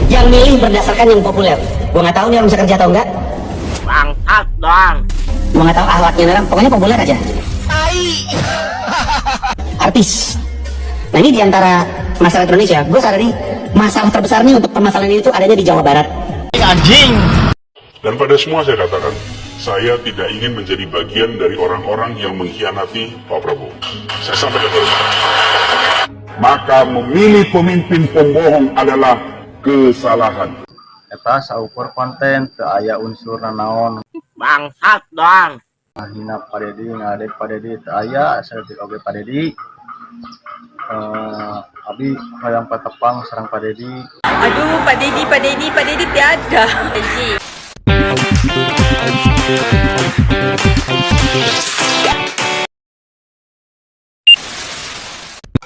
yang milih berdasarkan yang populer. Gua nggak tahu nih orang bisa kerja atau enggak. Bangsat dong. Gua nggak tahu akhlaknya orang, pokoknya populer aja. Artis. Nah ini diantara masalah Indonesia, gue sadari masalah terbesar nih untuk permasalahan ini tuh adanya di Jawa Barat. Anjing. Dan pada semua saya katakan, saya tidak ingin menjadi bagian dari orang-orang yang mengkhianati Pak Prabowo. Saya sampaikan terus. Maka memilih pemimpin pembohong adalah kesalahan. Eta saukur konten teu aya unsur naon Bangsat dong. hina Padedi ngadek Padedi teu aya saeutik oge Padedi abi hayang patepang sareng Padedi. Aduh, Pak Dedi tiada.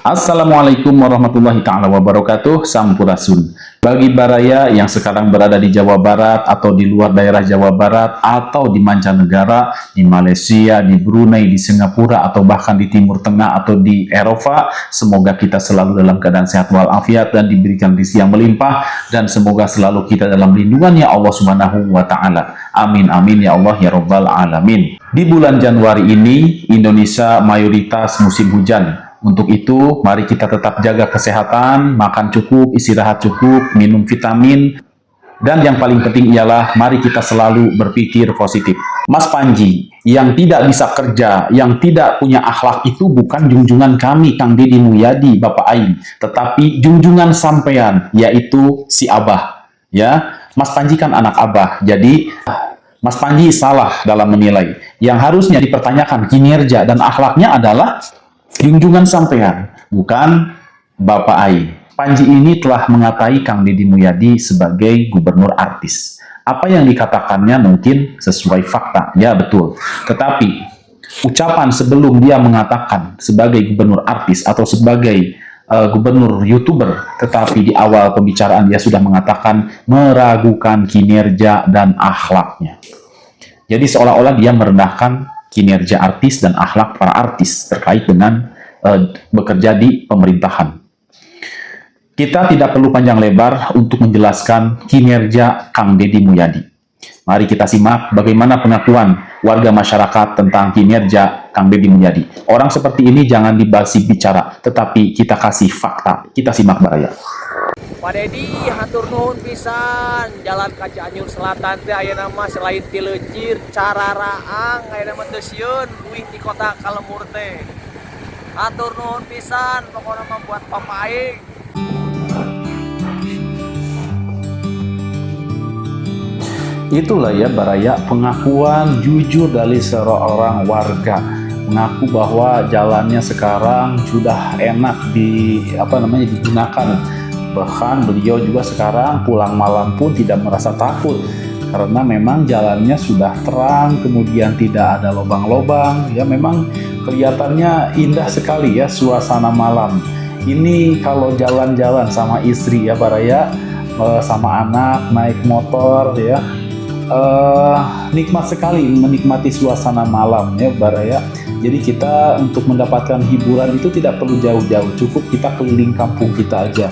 Assalamualaikum warahmatullahi ta'ala wabarakatuh. Sampurasun. Bagi baraya yang sekarang berada di Jawa Barat atau di luar daerah Jawa Barat atau di mancanegara, di Malaysia, di Brunei, di Singapura atau bahkan di Timur Tengah atau di Eropa, semoga kita selalu dalam keadaan sehat walafiat dan diberikan rezeki yang melimpah, dan semoga selalu kita dalam lindungannya Allah Subhanahu wa taala. Amin amin ya Allah ya rabbal alamin. Di bulan Januari ini Indonesia mayoritas musim hujan. Untuk itu, mari kita tetap jaga kesehatan, makan cukup, istirahat cukup, minum vitamin, dan yang paling penting ialah mari kita selalu berpikir positif. Mas Panji, yang tidak bisa kerja, yang tidak punya akhlak itu bukan junjungan kami, Kang Deddy Mulyadi, Bapak Aing, tetapi junjungan sampean, yaitu si Abah. Ya, Mas Panji kan anak Abah, jadi Mas Panji salah dalam menilai. Yang harusnya dipertanyakan kinerja dan akhlaknya adalah junjungan sampean, bukan Bapak Aing. Panji ini telah mengatai Kang Deddy Mulyadi sebagai gubernur artis. Apa yang dikatakannya mungkin sesuai fakta, ya betul. Tetapi ucapan sebelum dia mengatakan sebagai gubernur artis atau sebagai gubernur YouTuber, tetapi di awal pembicaraan dia sudah mengatakan meragukan kinerja dan akhlaknya. Jadi seolah-olah dia merendahkan kinerja artis dan akhlak para artis terkait dengan bekerja di pemerintahan. Kita tidak perlu panjang lebar untuk menjelaskan kinerja Kang Deddy Mulyadi. Mari kita simak bagaimana pengakuan warga masyarakat tentang kinerja Kang Deddy Mulyadi. Orang seperti ini jangan dibasi bicara, tetapi kita kasih fakta. Kita simak baraya. Pak Dedi hatur nuhun pisan, jalan ka Cianjur Selatan teh ayeuna mah selain ti Leucir, Cararaang ayeuna mah teu sieun duih ti kota Kalemur teh. Hatur nuhun pisan, pokona mah buat Bapak Aing. Itulah ya baraya pengakuan jujur dari seorang warga, mengaku bahwa jalannya sekarang sudah enak digunakan. Bahkan beliau juga sekarang pulang malam pun tidak merasa takut karena memang jalannya sudah terang, kemudian tidak ada lubang-lubang. Ya memang kelihatannya indah sekali ya suasana malam. Ini kalau jalan-jalan sama istri ya baraya, sama anak naik motor ya, nikmat sekali menikmati suasana malam ya baraya. Jadi kita untuk mendapatkan hiburan itu tidak perlu jauh-jauh, cukup kita keliling kampung kita aja.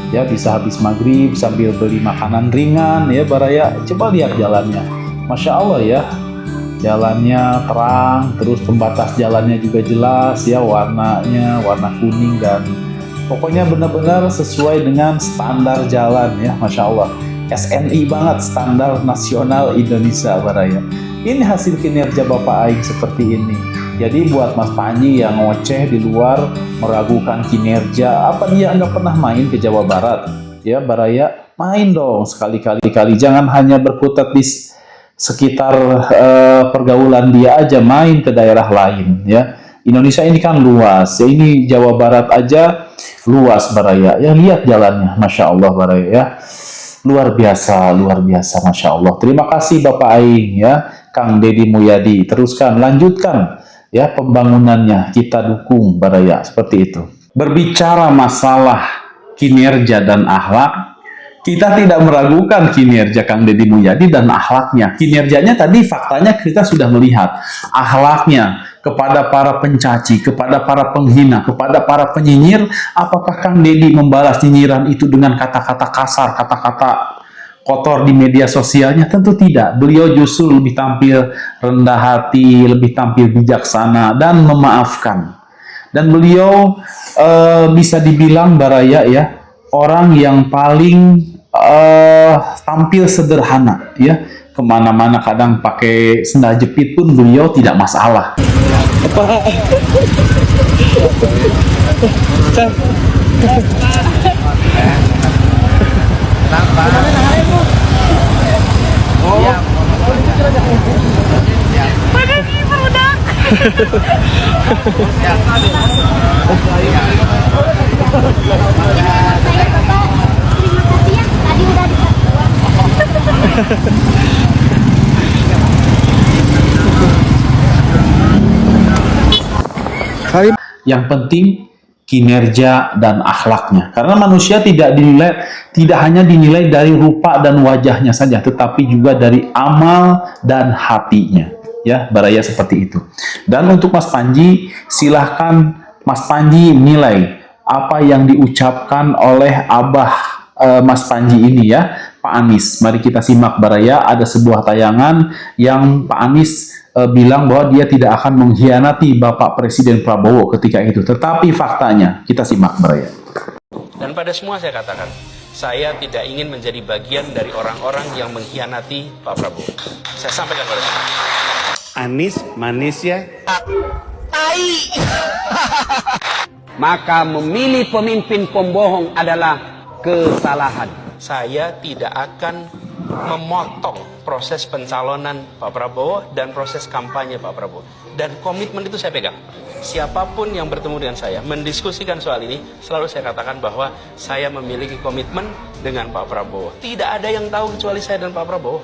Ya bisa habis maghrib sambil beli makanan ringan ya baraya. Coba lihat jalannya, Masya Allah ya, jalannya terang, terus pembatas jalannya juga jelas ya, warnanya warna kuning, dan pokoknya benar-benar sesuai dengan standar jalan ya, Masya Allah. SNI banget, standar nasional Indonesia baraya. Ini hasil kinerja Bapak Aing seperti ini. Jadi buat Mas Panji yang ngoceh di luar meragukan kinerja, apa dia nggak pernah main ke Jawa Barat? Ya baraya, main dong sekali-kali. Jangan hanya berkutat di sekitar pergaulan dia aja, main ke daerah lain ya. Indonesia ini kan luas ya, ini Jawa Barat aja luas baraya. Ya lihat jalannya, Masya Allah baraya ya. Luar biasa, Masya Allah. Terima kasih Bapak Aing ya, Kang Deddy Mulyadi. Teruskan, lanjutkan ya pembangunannya, kita dukung baraya, seperti itu. Berbicara masalah kinerja dan akhlak, Kita tidak meragukan kinerja Kang Deddy Mulyadi dan akhlaknya. Kinerjanya tadi faktanya kita sudah melihat. Akhlaknya kepada para pencaci, kepada para penghina, kepada para penyinyir, apakah Kang Deddy membalas nyinyiran itu dengan kata-kata kasar, kata-kata kotor di media sosialnya? Tentu tidak. Beliau justru lebih tampil rendah hati, lebih tampil bijaksana dan memaafkan. Dan beliau bisa dibilang Baraya ya, orang yang paling tampil sederhana ya. Kemana-mana kadang pakai sendal jepit pun beliau tidak masalah. Yang penting kinerja dan akhlaknya. Karena manusia tidak hanya dinilai dari rupa dan wajahnya saja, tetapi juga dari amal dan hatinya. Ya, Baraya seperti itu. Dan untuk Mas Panji, silahkan Mas Panji nilai apa yang diucapkan oleh Abah Mas Panji ini ya, Pak Anies. Mari kita simak Baraya, ada sebuah tayangan yang Pak Anies bilang bahwa dia tidak akan mengkhianati Bapak Presiden Prabowo ketika itu. Tetapi faktanya, kita simak Baraya. Dan pada semua saya katakan, saya tidak ingin menjadi bagian dari orang-orang yang mengkhianati Pak Prabowo. Saya sampaikan pada semua. Anies manis ya. Maka memilih pemimpin pembohong adalah kesalahan. Saya tidak akan memotong proses pencalonan Pak Prabowo dan proses kampanye Pak Prabowo. Dan komitmen itu saya pegang. Siapapun yang bertemu dengan saya, mendiskusikan soal ini, selalu saya katakan bahwa saya memiliki komitmen dengan Pak Prabowo. Tidak ada yang tahu kecuali saya dan Pak Prabowo.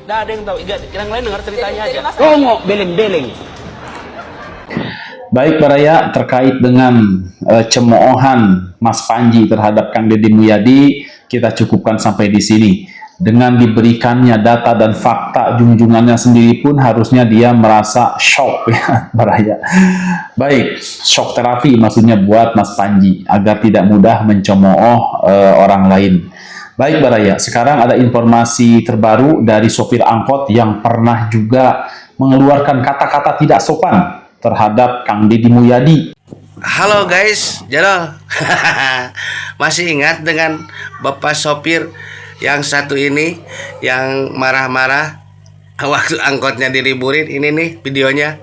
Tidak ada yang tahu. Yang lain dengar ceritanya aja. Tunggu beling-beling. Baik Baraya, terkait dengan cemoohan Mas Panji terhadap Kang Deddy Mulyadi, kita cukupkan sampai di sini. Dengan diberikannya data dan fakta junjungannya sendiri pun harusnya dia merasa shock ya Baraya. Baik, shock terapi maksudnya buat Mas Panji agar tidak mudah mencemooh orang lain. Baik Baraya, sekarang ada informasi terbaru dari sopir angkot yang pernah juga mengeluarkan kata-kata tidak sopan terhadap Kang Deddy Mulyadi. Halo guys, Jadol. Masih ingat dengan Bapak sopir yang satu ini yang marah-marah waktu angkotnya diliburin? Ini nih videonya.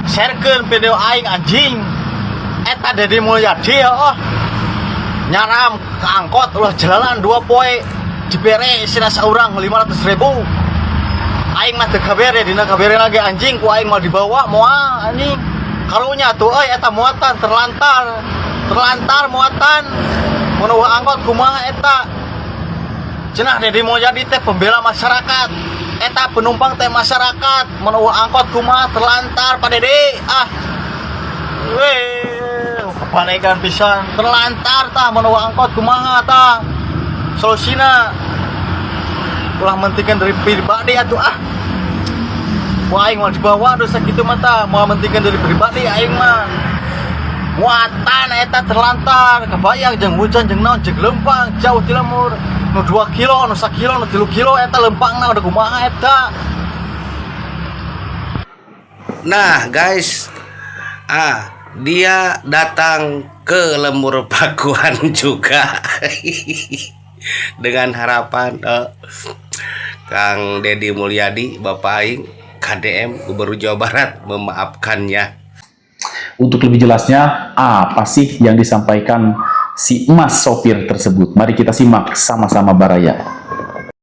Sharekeun video aing anjing. Eta Deddy Mulyadi ya nyaram ke angkot ulah jalanan 2 poe dibere sina saurang 500.000. Aing mah teu kabere dina kabere lagi anjing ku aing mau dibawa moal anjing. Karunya tuh eta muatan terlantar muatan mun angkot kumaha eta. Cenah Deddy Mulyadi teh pembela masyarakat. Eta penumpang teh masyarakat. Mun angkot kumaha terlantar Pak Deddy. Kepanikan pisan terlantar tah mun angkot kumaha tah. Solusina ulah mentikeun dari pribadi atuh Wah aing mau dibawa dosa kitu mah tah mau mentikeun dari pribadi aing mah. Muatan eta terlantar kebayang jeung hujan jeung naon jeung lempang jauh ti lemur nu 2 kilo nu 1 kilo nu 3 kilo eta lempangna udah kumaha eta. Nah guys, dia datang ke Lembur Pakuan juga dengan harapan Kang Deddy Mulyadi, Bapak Aing, KDM Gubernur Jawa Barat memaafkannya. Untuk lebih jelasnya, apa sih yang disampaikan si emas sopir tersebut? Mari kita simak sama-sama Baraya.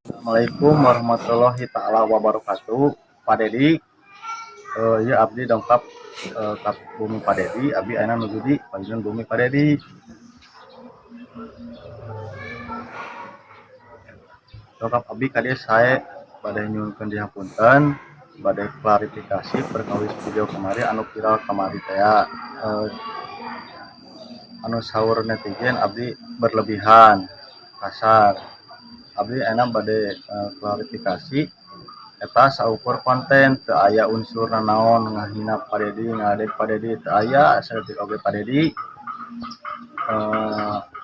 Assalamualaikum warahmatullahi taala wabarakatuh. Pak Deddy, ya abdi dongkap ke bumi Pak Deddy, abdi ayeuna nuju di panggilan bumi Pak Deddy. Dongkap abdi ka dieu sae bade nyuwunkeun dihapunten. Badai klarifikasi perkawis video kemarin anu viral kemarin teh anu sahur netizen abdi berlebihan kasar abdi enak bade klarifikasi eta saukur konten teu aya unsur naon ngahina Padedi ngadek Padedi teu aya saeutik oge Padedi.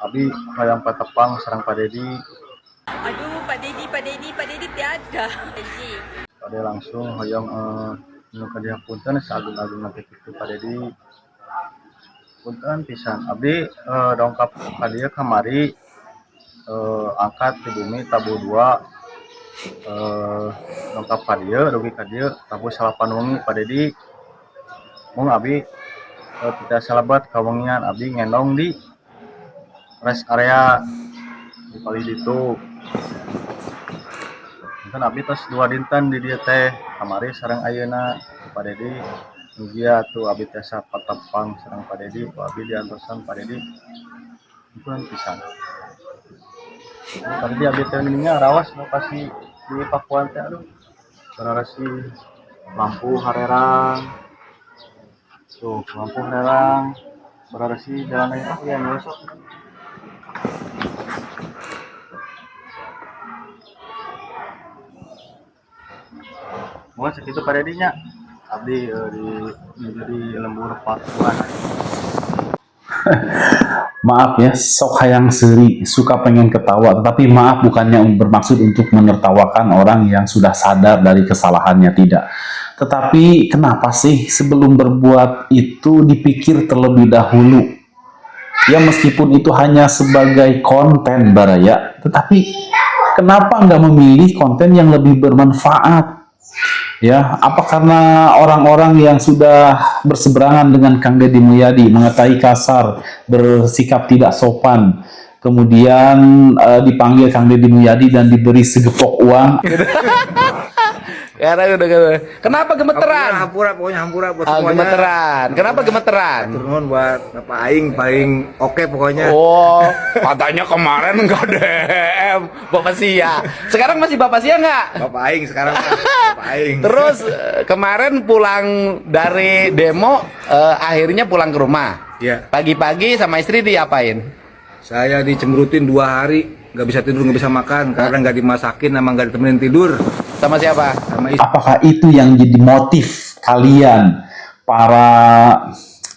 Abdi hoyong patepang sareng Padedi. Aduh, Pak Dedi tiada. Pade langsung hoyong nu kadihapunten sagung-agung nanti kitu Padedi. Punten pisan abdi dongkap ka dieu kamari angkat di bumi tabu 2 dongkap ka dieu dugi ka dieu tabu 8 wengi Padedi. Mung abdi kita salabat kawengian abdi ngendong di rest area di kali ditu. Punten abdi tos 2 dinten di dieu teh kamari sareng ayeuna Padedi. Dia tuh abdi tesa patepang sareng Padedi, abdi diantosan Padedi. Punten pisan. Tadi abdi teh geuningan rawas lokasi di Pakuan teh aduh. Sararasi lampu harerang. Tuh, lampu harerang. Sararasi jalan aya yang nyosok. Mau segitu Padedi nya. Abdi di lembur Pakuan. Maaf ya, sok hayang seuri, suka pengen ketawa, tetapi maaf bukannya bermaksud untuk menertawakan orang yang sudah sadar dari kesalahannya, tidak. Tetapi kenapa sih sebelum berbuat itu dipikir terlebih dahulu? Ya meskipun itu hanya sebagai konten Baraya, tetapi kenapa nggak memilih konten yang lebih bermanfaat? Ya, apa karena orang-orang yang sudah berseberangan dengan Kang Deddy Mulyadi mengatai kasar, bersikap tidak sopan, kemudian dipanggil Kang Deddy Mulyadi dan diberi segepok uang? Kenapa gemeteran? Hampura pokoknya hampura buat semuanya. Gemeteran. Kenapa gemeteran? Turun buat Bapak Aing paling oke pokoknya. Oh, katanya kemarin enggak DM Bapak Sia. Sekarang masih Bapak Sia nggak? Bapak Aing sekarang Bapak Aing. Terus kemarin pulang dari demo, akhirnya pulang ke rumah. Iya. Pagi-pagi sama istri diapain? Saya dicemberutin 2 hari, nggak bisa tidur, nggak bisa makan karena nggak dimasakin, sama nggak ditemenin tidur. Sama siapa? Sama istri. Apakah itu yang jadi motif kalian para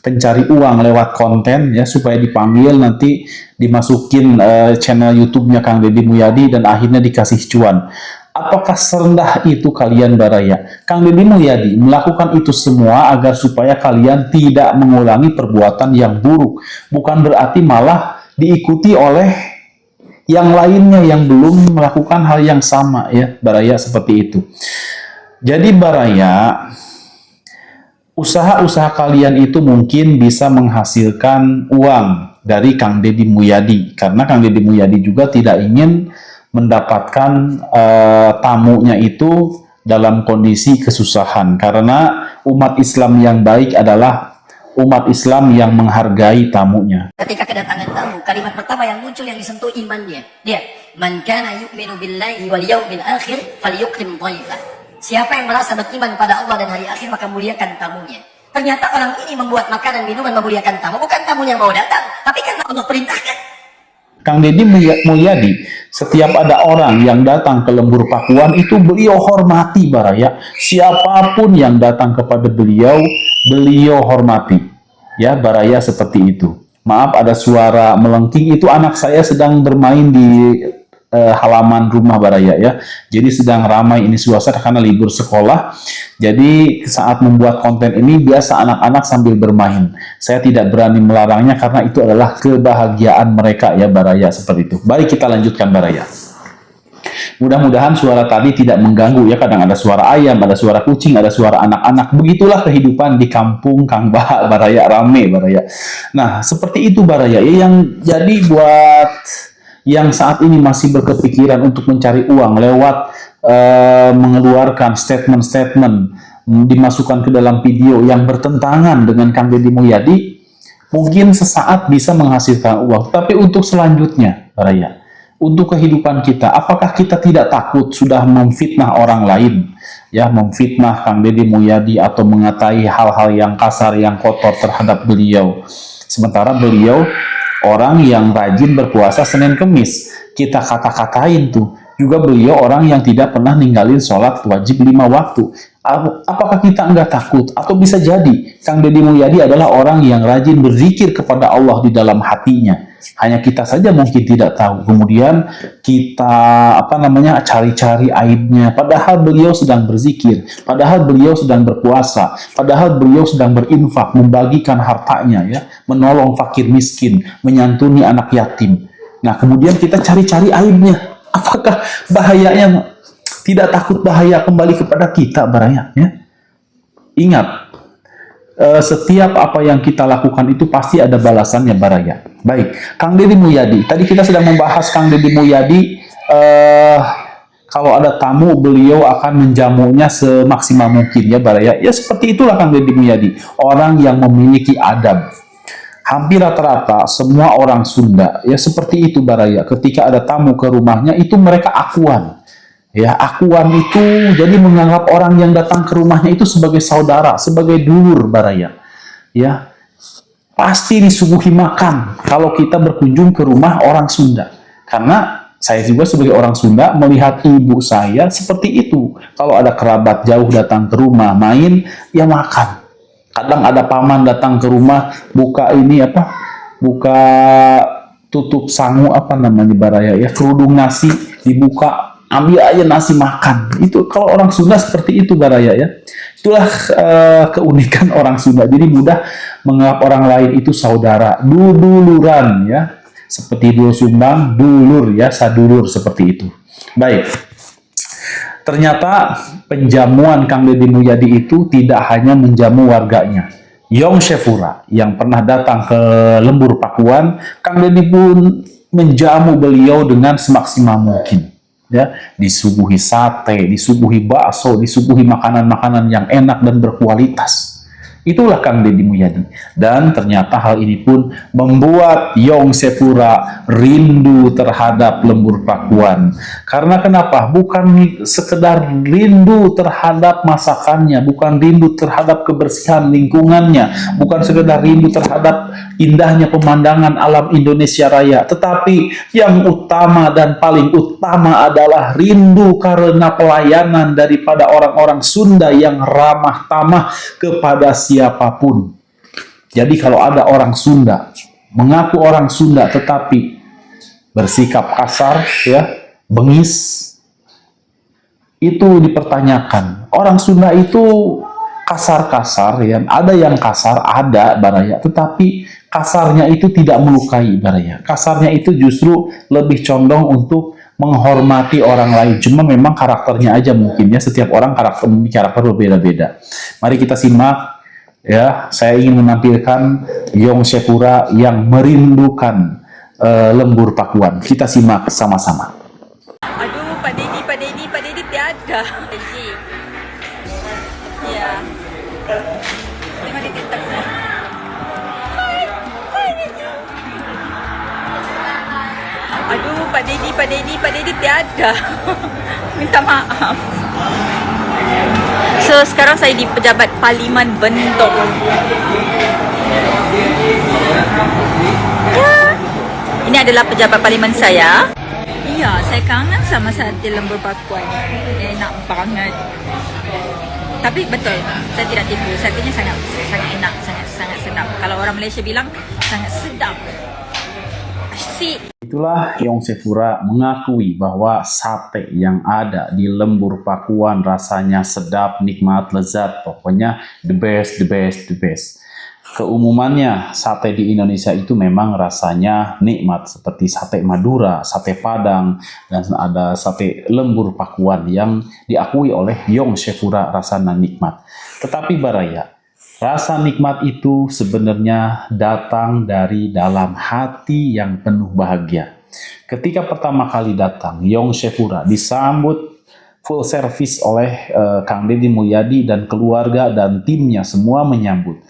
pencari uang lewat konten ya supaya dipanggil nanti dimasukin channel YouTube-nya Kang Deddy Mulyadi dan akhirnya dikasih cuan? Apakah serendah itu kalian Baraya? Kang Deddy Mulyadi melakukan itu semua agar supaya kalian tidak mengulangi perbuatan yang buruk. Bukan berarti malah diikuti oleh yang lainnya yang belum melakukan hal yang sama ya Baraya, seperti itu. Jadi Baraya, usaha-usaha kalian itu mungkin bisa menghasilkan uang dari Kang Deddy Mulyadi karena Kang Deddy Mulyadi juga tidak ingin mendapatkan tamunya itu dalam kondisi kesusahan, karena umat Islam yang baik adalah umat Islam yang menghargai tamunya. Ketika kedatangan tamu, kalimat pertama yang muncul yang disentuh imannya. Dia, man kana yu'minu billahi wal yawmil akhir falyukrim dhaifah. Siapa yang merasa beriman pada Allah dan hari akhir maka muliakan tamunya. Ternyata orang ini membuat makanan minuman memuliakan tamu, bukan tamunya mau datang, tapi karena Allah perintahkan. Kang Deddy Mulyadi, setiap ada orang yang datang ke lembur Pakuan itu beliau hormati Baraya. Siapapun yang datang kepada beliau, beliau hormati. Ya Baraya, seperti itu. Maaf ada suara melengking, itu anak saya sedang bermain di halaman rumah Baraya ya. Jadi sedang ramai ini suasana karena libur sekolah. Jadi saat membuat konten ini biasa anak-anak sambil bermain. Saya tidak berani melarangnya karena itu adalah kebahagiaan mereka ya Baraya, seperti itu. Baik, kita lanjutkan Baraya. Mudah-mudahan suara tadi tidak mengganggu ya. Kadang ada suara ayam, ada suara kucing, ada suara anak-anak. Begitulah kehidupan di kampung Kang Bahak Baraya, rame Baraya. Nah seperti itu Baraya ya, yang jadi buat yang saat ini masih berkepikiran untuk mencari uang lewat mengeluarkan statement-statement dimasukkan ke dalam video yang bertentangan dengan Kang Deddy Mulyadi, mungkin sesaat bisa menghasilkan uang. Tapi untuk selanjutnya Baraya, untuk kehidupan kita, apakah kita tidak takut sudah memfitnah orang lain, ya, memfitnah Kang Deddy Mulyadi atau mengatai hal-hal yang kasar, yang kotor terhadap beliau, sementara beliau orang yang rajin berpuasa Senin Kemis, kita kata-katain tuh, Juga beliau orang yang tidak pernah ninggalin sholat wajib 5 waktu. Apakah kita enggak takut? Atau bisa jadi Kang Deddy Mulyadi adalah orang yang rajin berzikir kepada Allah di dalam hatinya. Hanya kita saja mungkin tidak tahu. Kemudian kita cari-cari aibnya. Padahal beliau sedang berzikir, padahal beliau sedang berpuasa, padahal beliau sedang berinfak, membagikan hartanya, ya, menolong fakir miskin, menyantuni anak yatim. Nah, kemudian kita cari-cari aibnya. Apakah bahayanya tidak takut bahaya kembali kepada kita, baraya? Ya? Ingat, setiap apa yang kita lakukan itu pasti ada balasannya, baraya. Baik, Kang Deddy Mulyadi. Tadi kita sedang membahas Kang Deddy Mulyadi. Kalau ada tamu, beliau akan menjamunya semaksimal mungkin, ya, baraya. Ya, seperti itulah Kang Deddy Mulyadi. Orang yang memiliki adab. Hampir rata-rata semua orang Sunda ya seperti itu, baraya. Ketika ada tamu ke rumahnya itu mereka akuan. Ya, akuan itu jadi menganggap orang yang datang ke rumahnya itu sebagai saudara, sebagai dulur, baraya. Ya. Pasti disuguhi makan kalau kita berkunjung ke rumah orang Sunda. Karena saya juga sebagai orang Sunda melihat ibu saya seperti itu. Kalau ada kerabat jauh datang ke rumah main, ya makan. Kadang ada paman datang ke rumah, buka tutup sangu baraya, ya, kerudung nasi dibuka, ambil aja nasi makan. Itu kalau orang Sunda seperti itu, baraya, ya. Itulah keunikan orang Sunda. Jadi mudah menganggap orang lain itu saudara, duluran, ya. Seperti dulur sumbang, dulur, ya, sadulur, seperti itu. Baik. Ternyata penjamuan Kang Deddy Mulyadi itu tidak hanya menjamu warganya. Yong Syefura yang pernah datang ke Lembur Pakuan, Kang Deddy pun menjamu beliau dengan semaksimal mungkin. Ya, disuguhi sate, disuguhi bakso, disuguhi makanan-makanan yang enak dan berkualitas. Itulah Kang Deddy Mulyadi. Dan ternyata hal ini pun membuat Yong Syefura rindu terhadap Lembur Pakuan. Karena kenapa? Bukan sekedar rindu terhadap masakannya, bukan rindu terhadap kebersihan lingkungannya, bukan sekedar rindu terhadap indahnya pemandangan alam Indonesia Raya, tetapi yang utama dan paling utama adalah rindu karena pelayanan daripada orang-orang Sunda yang ramah tamah kepada siapapun. Jadi kalau ada orang Sunda mengaku orang Sunda tetapi bersikap kasar, ya, bengis, itu dipertanyakan. Orang Sunda itu kasar-kasar, ya, ada yang kasar, ada, baraya, tetapi kasarnya itu tidak melukai, baraya. Kasarnya itu justru lebih condong untuk menghormati orang lain. Cuma memang karakternya aja mungkin, ya, setiap orang karakter berbeda-beda. Mari kita simak, ya. Saya ingin menampilkan Yong Syefura yang merindukan Lembur Pakuan. Kita simak sama-sama. Aduh, Pak Deddy tiada. Ya. Tengok di TikTok. Aduh, Pak Deddy tiada. Minta maaf. So, sekarang saya di Pejabat Parlimen Bentong. Ya. Ini adalah pejabat parlimen saya. Iya, saya kangen sama sate Lembur Pakuan. Enak banget. Tapi betul, saya tidak tipu. Satenya sangat enak, sangat sedap. Kalau orang Malaysia bilang sangat sedap. Asyik. Itulah Yong Syefura mengakui bahwa sate yang ada di Lembur Pakuan rasanya sedap, nikmat, lezat, pokoknya the best. Keumumannya sate di Indonesia itu memang rasanya nikmat, seperti sate Madura, sate Padang, dan ada sate Lembur Pakuan yang diakui oleh Yong Syefura rasanya nikmat. Tetapi baraya, rasa nikmat itu sebenarnya datang dari dalam hati yang penuh bahagia. Ketika pertama kali datang, Yong Syefura disambut full service oleh Kang Deddy Mulyadi dan keluarga dan timnya, semua menyambut.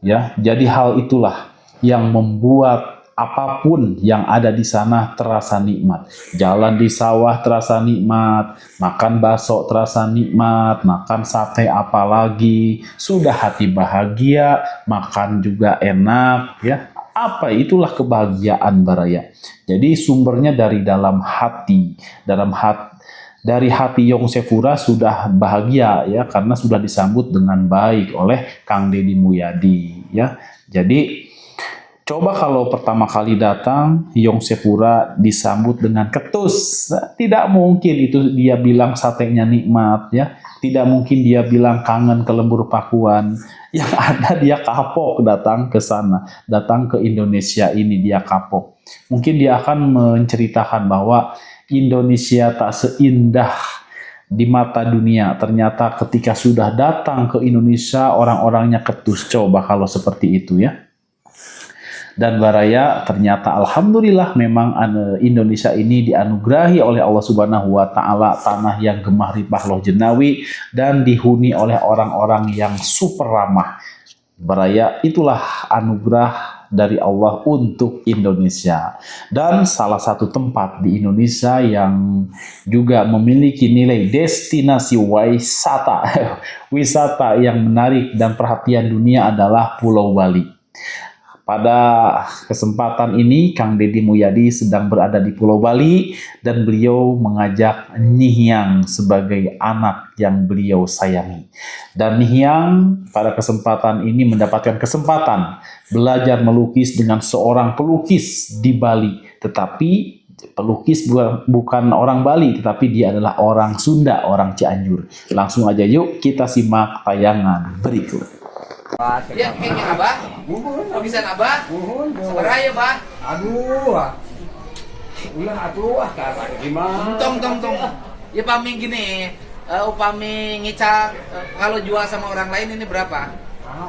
Ya, jadi hal itulah yang membuat apapun yang ada di sana terasa nikmat. Jalan di sawah terasa nikmat, makan bakso terasa nikmat, makan sate apalagi, sudah hati bahagia, makan juga enak, ya. Apa itulah kebahagiaan Baraya? Jadi sumbernya dari dalam hati, dari hati Yongsefura sudah bahagia ya, karena sudah disambut dengan baik oleh Kang Deddy Mulyadi ya. Jadi coba kalau pertama kali datang Yongsefura disambut dengan ketus, tidak mungkin itu dia bilang satenya nikmat ya, tidak mungkin dia bilang kangen ke lembur Pakuan. Yang ada dia kapok datang ke sana, datang ke Indonesia ini dia kapok. Mungkin dia akan menceritakan bahwa Indonesia tak seindah di mata dunia. Ternyata ketika sudah datang ke Indonesia orang-orangnya ketus. Coba kalau seperti itu ya. Dan Baraya ternyata alhamdulillah memang Indonesia ini dianugerahi oleh Allah Subhanahu wa taala tanah yang gemah ripah loh jenawi dan dihuni oleh orang-orang yang super ramah. Baraya itulah anugerah dari Allah untuk Indonesia. Dan salah satu tempat di Indonesia yang juga memiliki nilai destinasi wisata yang menarik dan perhatian dunia adalah Pulau Bali. Pada kesempatan ini Kang Deddy Mulyadi sedang berada di Pulau Bali dan beliau mengajak Nihyang sebagai anak yang beliau sayangi. Dan Nihyang pada kesempatan ini mendapatkan kesempatan belajar melukis dengan seorang pelukis di Bali. Tetapi pelukis bukan orang Bali, tetapi dia adalah orang Sunda, orang Cianjur. Langsung aja yuk kita simak tayangan berikut. Ya, kayaknya Abah. Habisan Abah. Sabar ya, Bah. Aduh. Ulah atuh gimana? Tong. Ya paming gini. Upami ngicak kalau jual sama orang lain ini berapa?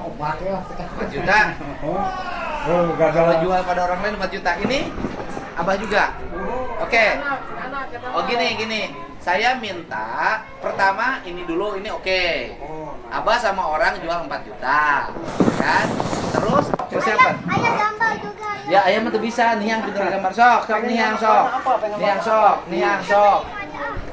Obat ya. 4 juta. Kalau jual pada orang lain 4 juta. Ini Abah juga. Oke. Oh gini. Saya minta pertama ini dulu, ini oke. Abah sama orang jual 4 juta, kan? Terus siapa? Ayah gambar juga. Ya ayah mah tuh bisa nih yang pintar gambar sok Nihang sok.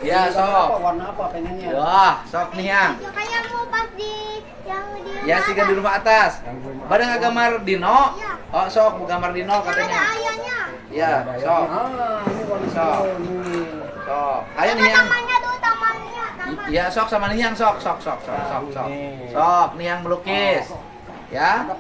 Ya sok. Warna apa pengennya? Wah sok Nihang. Kayak mau pas di yang di Ya sih kan di rumah atas. Pada nggak gambar Dino? Oh sok mau gambar Dino ada katanya. ayahnya. Ya sok. Sok. Ayo Nihang. Tamannya tuh tamannya. Ya sok sama Nihang sok Nihang melukis ya.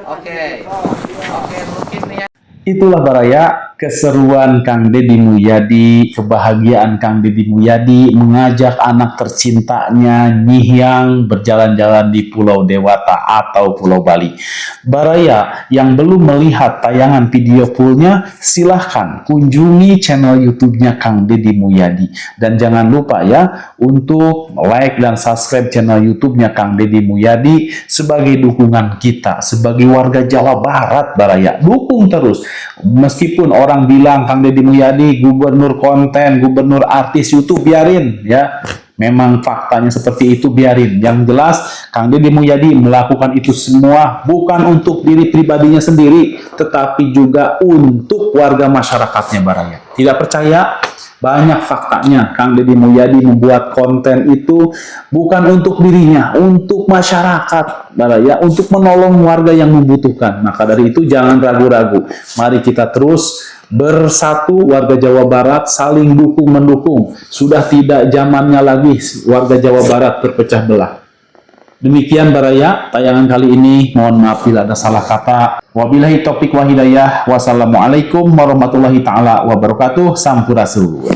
Oke melukis Nihang. Itulah Baraya, keseruan Kang Deddy Mulyadi, kebahagiaan Kang Deddy Mulyadi mengajak anak tercintanya Nihyang berjalan-jalan di Pulau Dewata atau Pulau Bali. Baraya yang belum melihat tayangan video fullnya, silahkan kunjungi channel YouTube-nya Kang Deddy Mulyadi. Dan jangan lupa ya untuk like dan subscribe channel YouTube-nya Kang Deddy Mulyadi sebagai dukungan kita sebagai warga Jawa Barat. Baraya dukung terus. Meskipun orang bilang Kang Deddy Mulyadi gubernur konten, gubernur artis YouTube, biarin ya. Memang faktanya seperti itu, biarin. Yang jelas Kang Deddy Mulyadi melakukan itu semua bukan untuk diri pribadinya sendiri, tetapi juga untuk warga masyarakatnya Baraya. Tidak percaya? Banyak faktanya. Kang Deddy Mulyadi membuat konten itu bukan untuk dirinya, untuk masyarakat Baraya, untuk menolong warga yang membutuhkan. Maka dari itu jangan ragu-ragu. Mari kita terus bersatu warga Jawa Barat, saling dukung-mendukung. Sudah tidak zamannya lagi warga Jawa Barat berpecah belah. Demikian Baraya, tayangan kali ini. Mohon maaf bila ada salah kata. Wabillahi taufiq wa hidayah. Wassalamualaikum warahmatullahi taala wabarakatuh. Sampurasun.